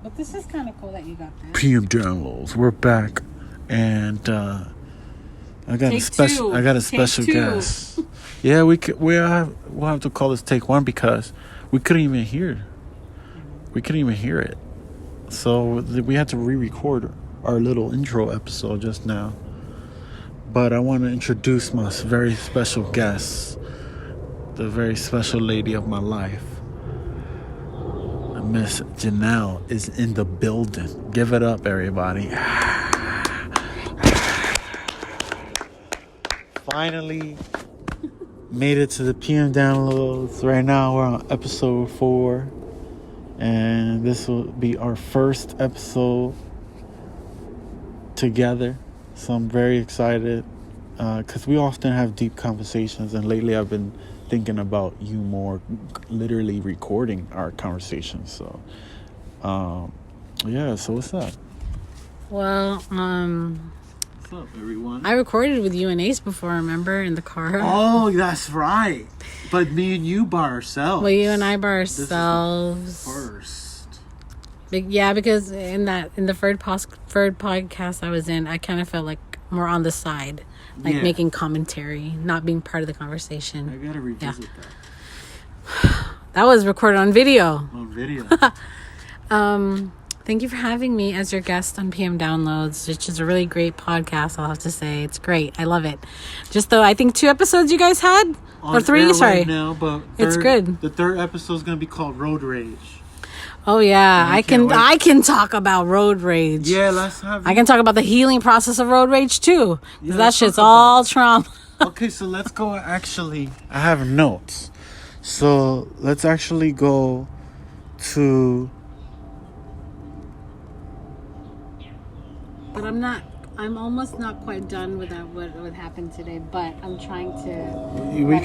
But this is kind of cool that you got that. PM downloads. We're back, and I got a special guest. Yeah, we'll have to call this take one because we couldn't even hear it. So we had to re-record our little intro episode just now. But I want to introduce my very special guest, the very special lady of my life. Miss Janelle is in the building. Give it up, everybody. Finally made it to the PM downloads. Right now we're on episode 4. And this will be our first episode together. So I'm very excited. Because we often have deep conversations. And lately I've been thinking about you more, literally recording our conversations. So yeah, so what's up? Well, what's up, everyone? I recorded with you and Ace before, remember, in the car. Oh, that's right. But me and you by ourselves. Well, you and I by ourselves. First. Yeah, because in the third podcast I was in, I kind of felt like more on the side. Like making commentary, not being part of the conversation. I gotta revisit that. That was recorded on video. On video. Thank you for having me as your guest on PM Downloads, which is a really great podcast, I'll have to say. It's great. I love it. Just though, I think 2 episodes you guys had? On or 3, sorry. Right now, but it's good. The 3rd episode is going to be called Road Rage. Oh yeah, I can talk about road rage. Yeah, let's have. I can talk about the healing process of road rage too. Yeah, that shit's all trauma. Okay, so let's go. Actually, I have notes. So let's actually go to. But I'm almost not quite done with that. What happened today? But I'm trying to. We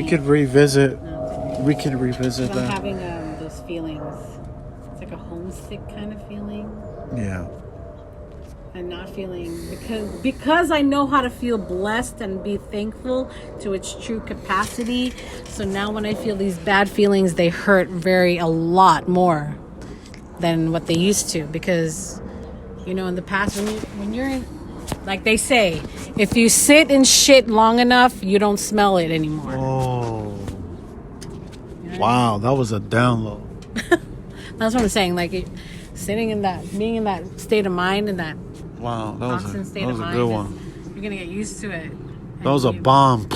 could revisit. No, we could revisit that. I'm having those feelings. Like a homesick kind of feeling. Yeah. And not feeling because I know how to feel blessed and be thankful to its true capacity. So now when I feel these bad feelings, they hurt a lot more than what they used to, because in the past when you're in, like they say, if you sit in shit long enough, you don't smell it anymore. Oh. Wow, that was a download. That's what I'm saying. Like being in that state of mind, and that wow, that was a mind, good one. You're gonna get used to it. That was a bomb.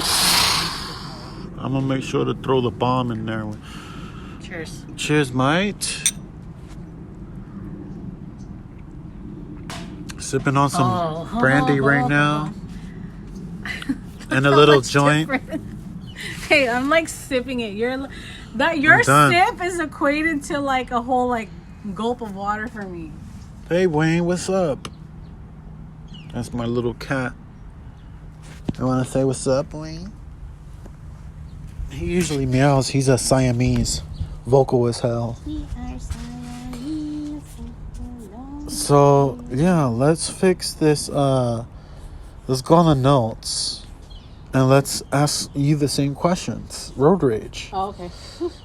I'm gonna make sure to throw the bomb in there. Cheers. Cheers, mate. Sipping on some brandy right now, and a little joint. Different. Hey, I'm like sipping it. Your sip is equated to like a whole like gulp of water for me. Hey Wayne, what's up? That's my little cat. I want to say what's up, Wayne. He usually meows. He's a Siamese, vocal as hell. So yeah, let's fix this. Let's go on the notes. And let's ask you the same questions. Road rage. Oh, okay.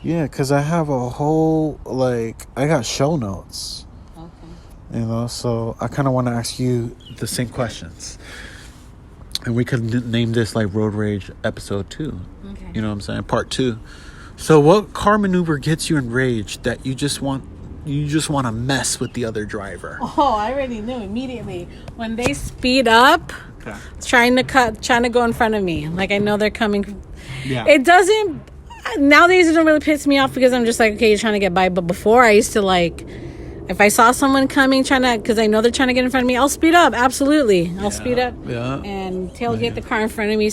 Yeah, because I have a whole, I got show notes. Okay. So I kind of want to ask you the same questions. And we could name this Road Rage episode 2. Okay. You know what I'm saying? Part 2. So what car maneuver gets you enraged that you just want to mess with the other driver? Oh, I already knew immediately. When they speed up. Okay. Trying to go in front of me. Like, I know they're coming. Yeah. It doesn't. Nowadays, it don't really piss me off because I'm just like, okay, you're trying to get by. But before, I used to if I saw someone coming, because I know they're trying to get in front of me, I'll speed up. Absolutely. I'll speed up. Yeah. And tailgate the car in front of me.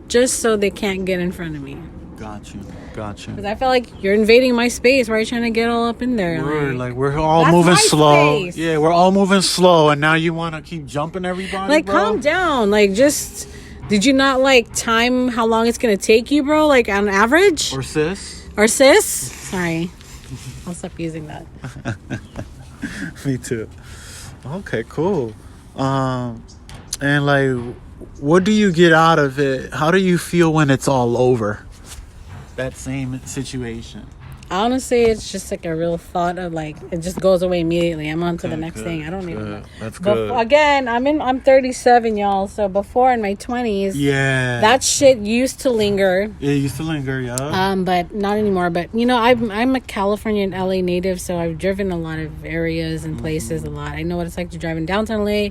Just so they can't get in front of me. Got you. Because I feel like you're invading my space. Why are you trying to get all up in there? We're all moving slow. Space. Yeah, we're all moving slow, and now you want to keep jumping everybody, bro? Calm down. Did you not time how long it's gonna take you, bro? On average? Or sis? Sorry, I'll stop using that. Me too. Okay, cool. And what do you get out of it? How do you feel when it's all over? That same situation. Honestly, it's just like a real thought of like it just goes away immediately. I'm on to the next thing. I don't even know. That's good. Again, I'm 37, y'all. So before in my 20s, that shit used to linger. It used to linger, yeah. But not anymore. But you know, I'm a California and LA native, so I've driven a lot of areas and places a lot. I know what it's like to drive in downtown LA.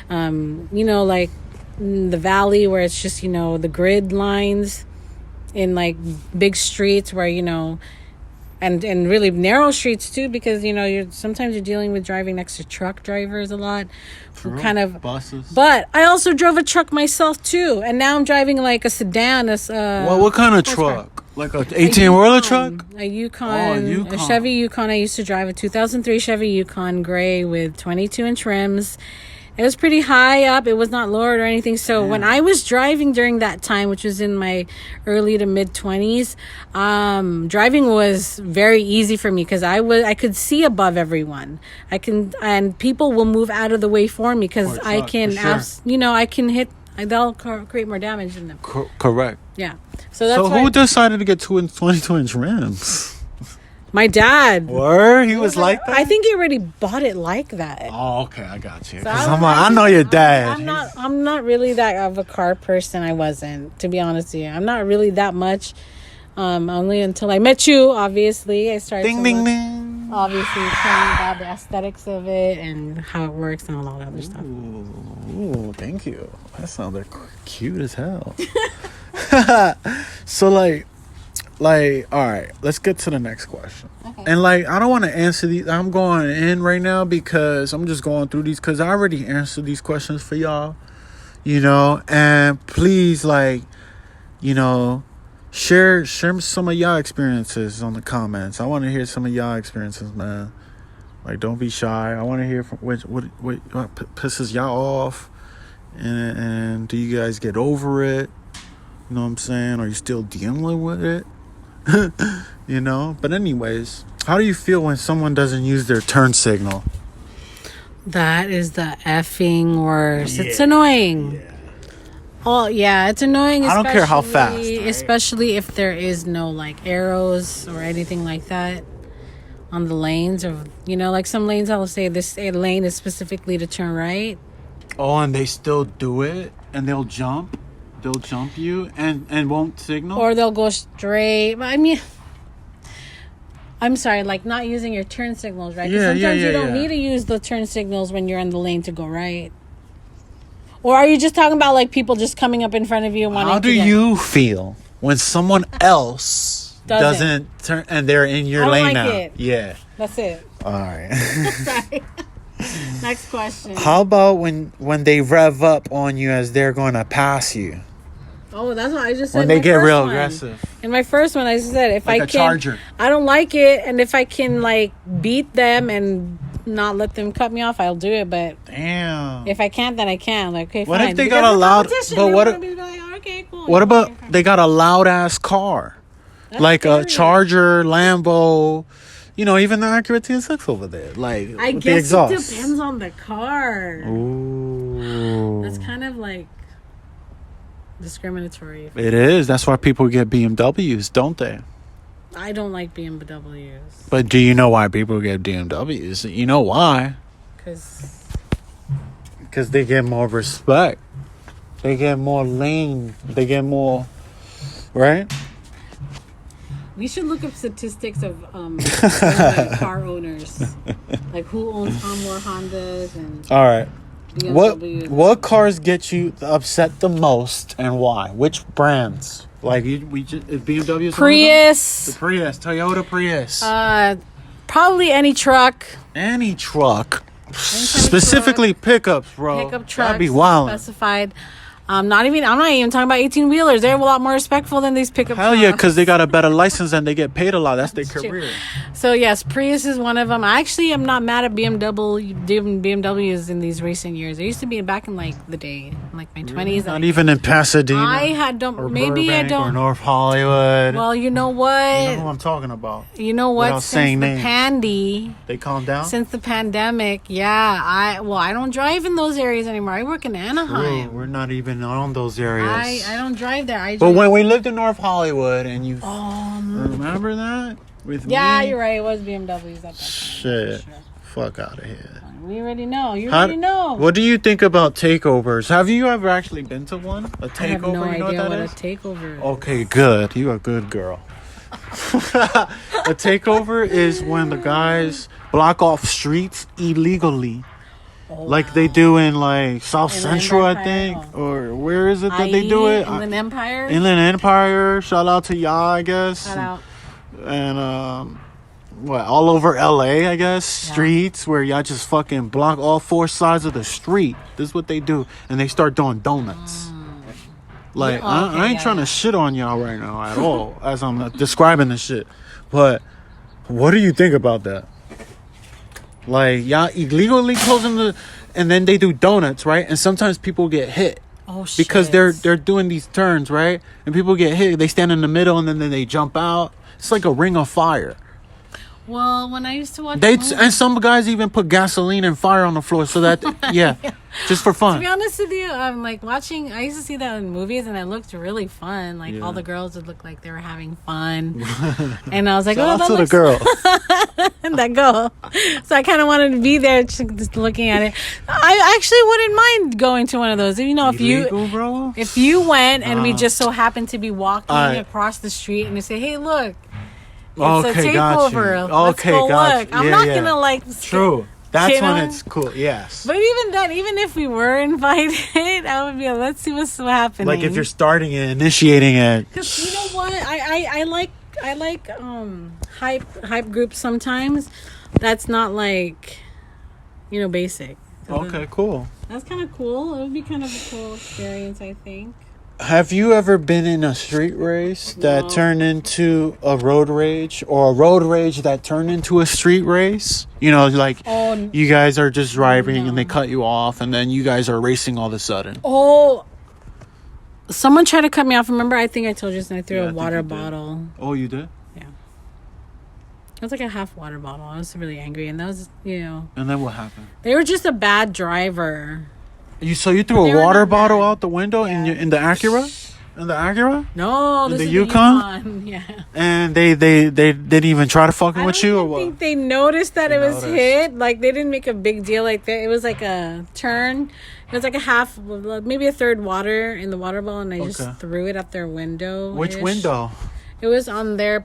You know, like the valley where it's just, you know, the grid lines in like big streets where, you know, and really narrow streets too, because you know you're dealing with driving next to truck drivers a lot, who kind of buses. But I also drove a truck myself too, and now I'm driving like a sedan. What kind of truck? Like a 18-wheeler truck? A Yukon, a Chevy Yukon. I used to drive a 2003 Chevy Yukon gray with 22-inch rims. It was pretty high up. It was not lowered or anything. So when I was driving during that time, which was in my early to mid 20s, driving was very easy for me because I could see above everyone. And people will move out of the way for me because I can, I can hit. They'll create more damage than them. Correct. Yeah. So who decided to get 22-inch rims? My dad. Word? He was like that? I think he already bought it like that. Oh, okay. I got you. So I know your dad. I'm not really that of a car person. I wasn't, to be honest with you. I'm not really that much. Only until I met you, obviously. I started ding. Obviously, trying about the aesthetics of it and how it works and all that other stuff. Ooh, thank you. That sounded cute as hell. So, all right, let's get to the next question. Okay. And I don't want to answer these. I'm going in right now because I'm just going through these because I already answered these questions for y'all, you know. And please, share some of y'all experiences on the comments. I want to hear some of y'all experiences, man. Don't be shy. I want to hear from what pisses y'all off, and do you guys get over it? You know what I'm saying? Are you still dealing with it? You know, but anyways, how do you feel when someone doesn't use their turn signal? That is the effing worst. It's annoying. Yeah. Oh yeah, it's annoying. I don't care how fast, right? Especially if there is no arrows or anything like that on the lanes, or some lanes I'll say this lane is specifically to turn right. Oh, and they still do it, and they'll jump. They'll jump you and won't signal? Or they'll go straight. I mean, I'm sorry, not using your turn signals, right? Because sometimes you don't need to use the turn signals when you're in the lane to go right. Or are you just talking about people just coming up in front of you and wanting to How do you feel when someone else doesn't turn and they're in your lane now? It. Yeah. That's it. All right. Sorry. Next question. How about when they rev up on you as they're going to pass you? Oh, that's what I just said. When they get real aggressive. In my first one, I said if I can, Charger. I don't like it, and if I can beat them and not let them cut me off, I'll do it. But damn, if I can't, then I can't. Okay, what fine. if they got a loud? But okay, cool. What about they got a loud ass car, that's scary. A Charger, Lambo? Even the Acura TSX over there, I guess it depends on the car. Ooh, that's kind of discriminatory. It is. That's why people get BMWs, don't they? I don't like BMWs. But do you know why people get BMWs? You know why? Because they get more respect. They get more lane. They get more, right? We should look up statistics of car owners, who owns more Hondas and. All right. BMWs. What cars get you upset the most and why? Which brands? BMW. Prius. The Prius, Toyota Prius. Probably any truck. Any truck. Specifically pickups, bro. Pickup trucks. That'd be wild. Specified. I'm not even talking about 18-wheelers. They're a lot more respectful than these pickup trucks. Hell yeah, because they got a better license and they get paid a lot. That's their career. True. So yes, Prius is one of them. I actually am not mad at BMWs in these recent years. I used to be back in the day, my 20s. Not even in Pasadena. Or Burbank or North Hollywood. Well, you know what? You know who I'm talking about. You know what? Since the they calmed down? Since the pandemic, yeah. I don't drive in those areas anymore. I work in Anaheim. We're not even on those areas. I don't drive there. But when we lived in North Hollywood and you remember that? with Yeah, me. you're right. It was BMWs at that time. Shit. Sure. Fuck out of here. We already know. You already know. What do you think about takeovers? Have you ever actually been to one? A takeover? I have no you know idea what that what is? a takeover is. Okay, good. You a good girl. A takeover is when the guys block off streets illegally. Like they do in like South Central, I think. Or where is it that they do it? Inland Empire. Inland Empire. Shout out to y'all, I guess. Shout out. And all over LA, I guess. Yeah. Streets where y'all just fucking block all four sides of the street. This is what they do. And they start doing donuts. Like, I ain't trying to shit on y'all right now at all as I'm describing the shit. But what do you think about that? Like, y'all illegally closing and then they do donuts, right? And sometimes people get hit. Oh, shit. Because they're doing these turns, right? And people get hit. They stand in the middle and then they jump out. It's like a ring of fire. Well, when I used to watch and some guys even put gasoline and fire on the floor so that just for fun. To be honest with you, I'm like watching. I used to see that in movies, and it looked really fun. Like all the girls would look like they were having fun, and I was like, "Oh, that's the girl." That girl. So I kind of wanted to be there, just looking at it. I actually wouldn't mind going to one of those. You know, if you went and we just so happened to be walking across the street, and they say, "Hey, look." It's a takeover. Let's go look. I'm not gonna like. True. That's when it's cool. Yes. But even then, even if we were invited, I would be like, let's see what's happening. Like if you're starting it, initiating it. Because you know what, I like hype groups sometimes. That's not like, basic. Okay, cool. That's kind of cool. It would be kind of a cool experience, I think. Have you ever been in a street race that turned into a road rage, or a road rage that turned into a street race? You know, like you guys are just driving and they cut you off and then you guys are racing all of a sudden. Oh, someone tried to cut me off. Remember, I think I told you this, and I threw a water bottle. Oh, you did? Yeah. It was like a half water bottle. I was really angry, and that was, And then what happened? They were just a bad driver. So you threw a water bottle out the window in the Acura? In the Acura? No, this is the Yukon? Yeah. And they didn't even try to fucking with you, or what? I think they noticed that it was hit. Like, they didn't make a big deal like that. It was like a turn. It was like a half, maybe a third water in the water bottle, and I just threw it at their window. Which window? It was on their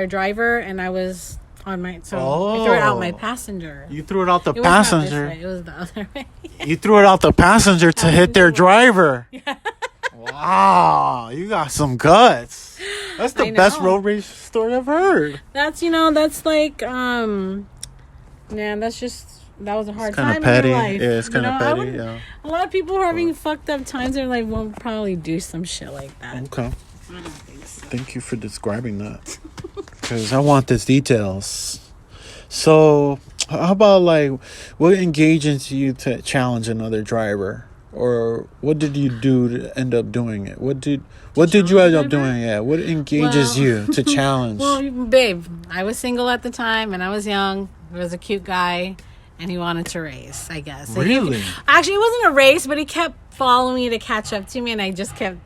driver, and I was on my... So I threw it out my passenger. You threw it out the passenger? It was the other way. You threw it out the passenger to hit their driver. Yeah. Wow, you got some guts. That's the best road rage story I've heard. That's like, man, that was a hard time petty. in your life. Yeah, it's kind of petty. Yeah. A lot of people are having fucked up times. They're like, won't probably do some shit like that. Okay. I don't think so. Thank you for describing that. Because I want these details. So, how about like, what engages you to challenge another driver? Or what did you do to end up doing it? What did you end up doing? Yeah, what engages you to challenge? Well, babe, I was single at the time and I was young. There was a cute guy and he wanted to race, I guess. So really? Actually, it wasn't a race, but he kept following me to catch up to me, and I just kept...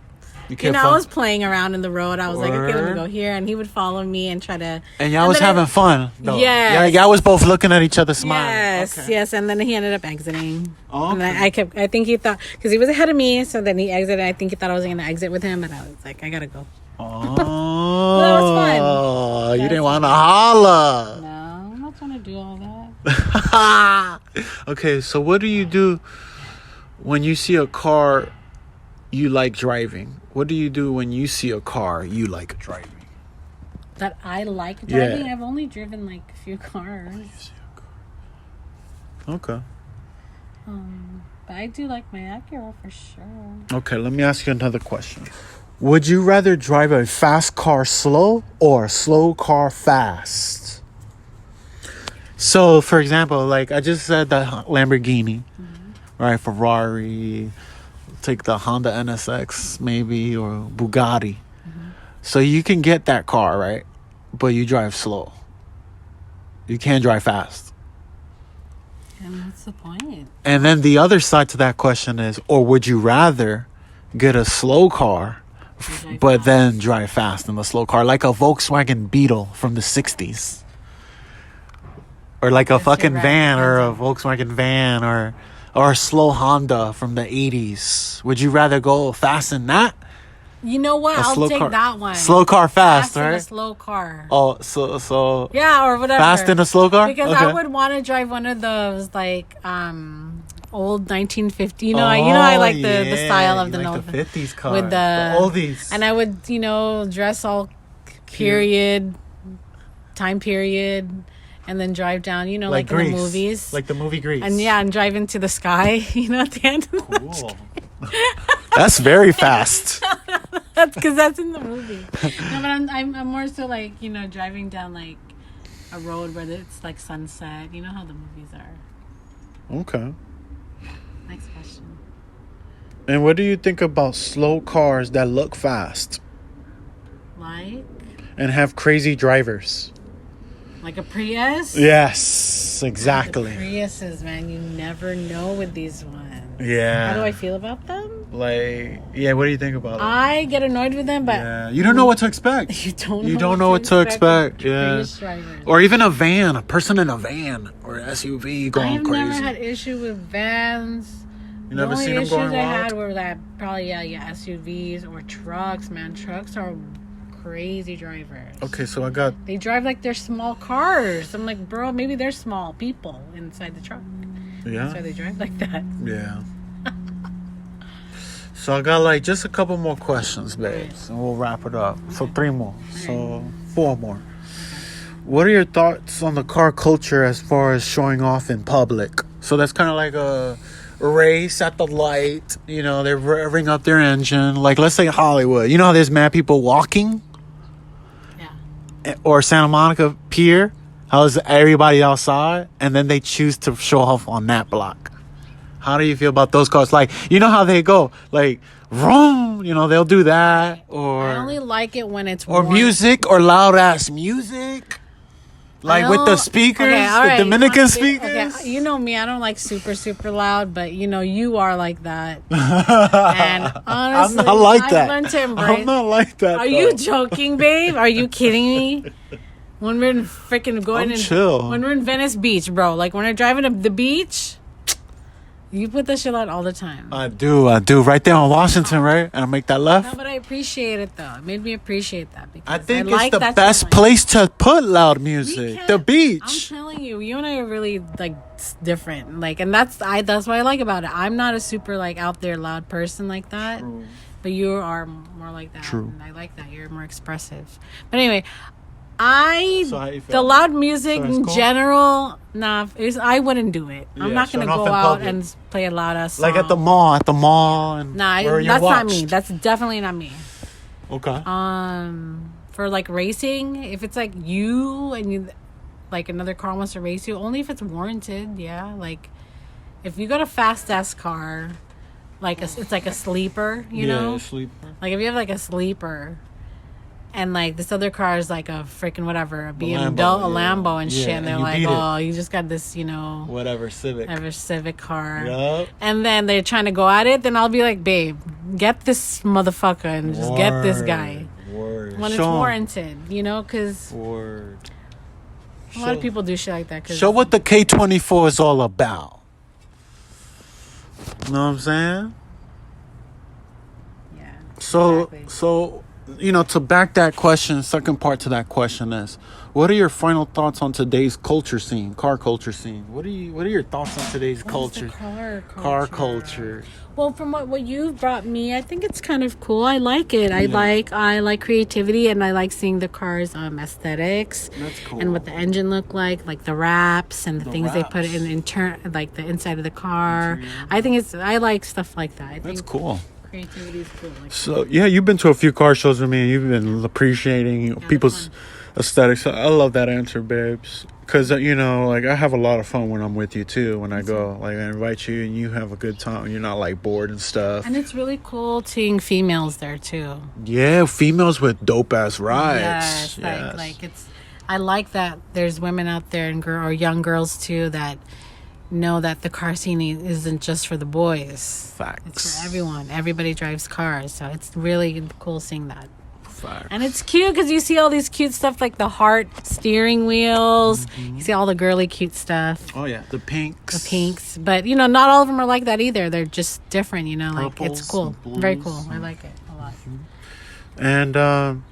I was playing around in the road. I was like, okay, let me go here. And he would follow me and try to... And y'all was having fun, though. Yes. Y'all was both looking at each other smiling. Yes. And then he ended up exiting. Oh, okay. And I think he thought... Because he was ahead of me, so then he exited. I think he thought I was going to exit with him, but I was like, I got to go. Oh. Well, that was fun. Oh, you didn't want to holla. No, I'm not trying to do all that. Okay, so what do you do when you see a car you like driving? What do you do when you see a car you like driving? That I like driving? Yeah. I've only driven like a few cars. When you see a car. Okay. But I do like my Acura for sure. Okay, let me ask you another question. Would you rather drive a fast car slow or a slow car fast? So, for example, like I just said, the Lamborghini, right? Ferrari, take the Honda NSX maybe, or Bugatti. So you can get that car, right? But you drive slow. You can't drive fast. And what's the point? And then the other side to that question is, or would you rather get a slow car but then drive fast in the slow car, like a Volkswagen Beetle from the 60s. Or like a fucking van, or a Volkswagen van, or a slow Honda from the 80s. Would you rather go fast in that? You know what? I'll take that one. Slow car fast, right? In a slow car. Oh, so yeah, or whatever. Fast in a slow car? Because I would want to drive one of those like old 1950. I like the style of the 50s car with the oldies. And I would dress all time period. And then drive down, like in the movies. Like the movie Grease. And drive into the sky, at the end of the Cool. That's very fast. That's because that's in the movie. No, but I'm more so like, driving down like a road where it's like sunset. You know how the movies are. Okay. Next question. And what do you think about slow cars that look fast? Like? And have crazy drivers. Like a Prius? Yes, exactly. The Priuses, man, you never know with these ones. Yeah. How do I feel about them? Like, yeah, what do you think about them? I get annoyed with them, but you don't know what to expect. You don't know what to expect. Yeah. Prius drivers. Or even a person in a van or an SUV going crazy. I've never had issue with vans. You never seen them going wild? The only issues I had were that probably SUVs or trucks. Man, trucks are crazy drivers. Okay, so they drive like they're small cars. I'm like, bro, maybe they're small people inside the truck. Yeah. That's why they drive like that. Yeah. So I got like just a couple more questions, babes, and we'll wrap it up. So 3 more. So 4 more. What are your thoughts on the car culture as far as showing off in public? So that's kind of like a race at the light. They're revving up their engine. Like, let's say Hollywood. You know how there's mad people walking? Or Santa Monica Pier, how's everybody outside, and then they choose to show off on that block. How do you feel about those cars? Like, you know how they go, like, vroom, they'll do that. Or I only like it when it's or music or loud ass music. Like with the speakers, the Dominican speakers. Okay. You know me, I don't like super, super loud, but you are like that. And honestly, I'm not like that. I've learned to embrace. I'm not like that. Are you joking, babe? Are you kidding me? When we're freaking going chill. When we're in Venice Beach, bro. Like when we're driving to the beach, you put that shit out all the time. I do. Right there on Washington, right? And I make that left. No, but I appreciate it, though. It made me appreciate that. Because I think it's the best place to put loud music. The beach. I'm telling you, you and I are really, like, different. Like, and that's what I like about it. I'm not a super, like, out there loud person like that. True. But you are more like that. True. And I like that. You're more expressive. But anyway, the loud music in general, I wouldn't do it. I'm not gonna go out and play a loud ass song. Like at the mall, and that's not me. That's definitely not me. Okay. For like racing, if it's like you and you, like another car wants to race you, only if it's warranted. Yeah, like if you got a fast ass car, like it's like a sleeper, you know, sleeper. Like if you have like a sleeper. And, like, this other car is, like, a freaking whatever, a Lambo and shit. And they're like, you just got this, whatever Civic car. Yep. And then they're trying to go at it. Then I'll be like, babe, get this motherfucker and just get this guy. Word. When it's warranted, because a lot of people do shit like that. Show what the K24 is all about. You know what I'm saying? Yeah. So... to back that question, second part to that question is, what are your final thoughts on today's car culture scene? What are your thoughts on today's culture? Car culture. Well, from what you've brought me, I think it's kind of cool. I like it. I like creativity, and I like seeing the cars' aesthetics. That's cool. And what the engine look like the wraps and the things they put in turn, like the inside of the car. I like stuff like that. That's cool. Creativity is cool. So you've been to a few car shows with me, and you've been appreciating people's aesthetics. I love that answer, babes, because I have a lot of fun when I'm with you too. When I go, like, I invite you and you have a good time. You're not like bored and stuff. And it's really cool seeing females there too. Yeah, females with dope ass rides. Yes. I like that there's women out there or young girls too that know that the car scene isn't just for the boys. Facts. It's for everyone. Everybody drives cars, so it's really cool seeing that. Facts. And it's cute because you see all these cute stuff like the heart steering wheels. You see all the girly cute stuff. Oh yeah, the pinks. But not all of them are like that either. They're just different. Like Purples, it's cool, very cool. I like it a lot. And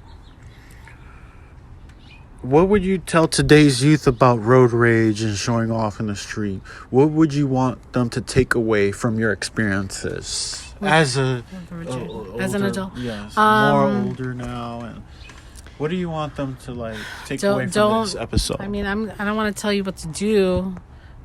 what would you tell today's youth about road rage and showing off in the street? What would you want them to take away from your experiences as an adult? Yes, more older now. And what do you want them to take away from this episode? I mean, I don't want to tell you what to do,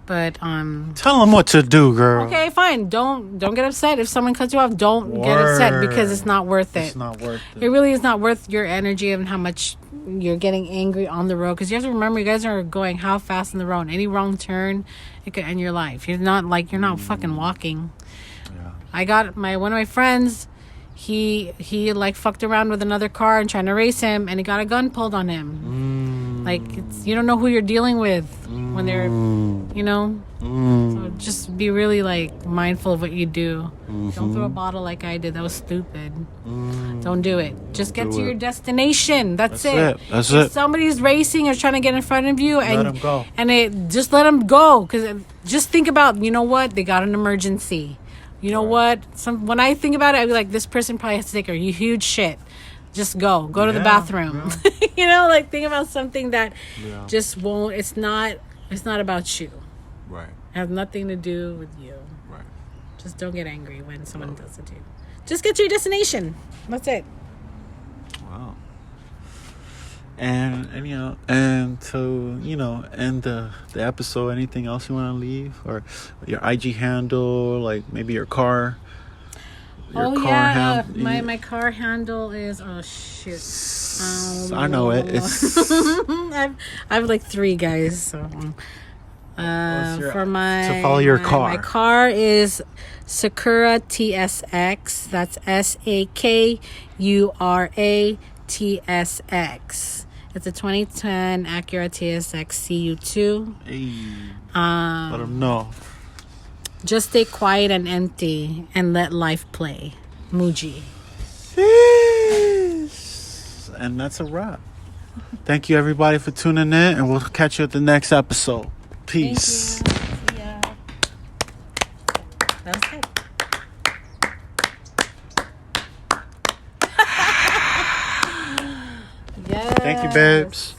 but tell them what to do, girl. Okay, fine. Don't get upset if someone cuts you off. Don't get upset because it's not worth it. It's not worth it. It really is not worth your energy and how much you're getting angry on the road, because you have to remember you guys are going how fast on the road. Any wrong turn, it could end your life. You're not fucking walking. Yeah. I got one of my friends. He fucked around with another car and trying to race him, and he got a gun pulled on him. You don't know who you're dealing with when they're So just be really mindful of what you do. Don't throw a bottle like I did. That was stupid. Don't do it. Just get to your destination. That's it. If somebody's racing or trying to get in front of you, and let them go. Just let them go, because just think about, what, they got an emergency. You know what? When I think about it, I'd be like, this person probably has to take a huge shit. Just go to the bathroom. Yeah. Think about something that just won't. It's not about you. Right. It has nothing to do with you. Right. Just don't get angry when someone does it to you. Just get to your destination. That's it. Wow. And to end the episode, anything else you want to leave, or your IG handle, maybe your car. My car handle is I know it. It's I have 3 guys. So to follow your car. My car is Sakura TSX. That's SAKURA TSX. It's a 2010 Acura TSX CU2. Hey, let them know. Just stay quiet and empty and let life play. Muji. Yes. And that's a wrap. Thank you, everybody, for tuning in, and we'll catch you at the next episode. Peace. Thank you. See ya. That was good. Thank you, babes.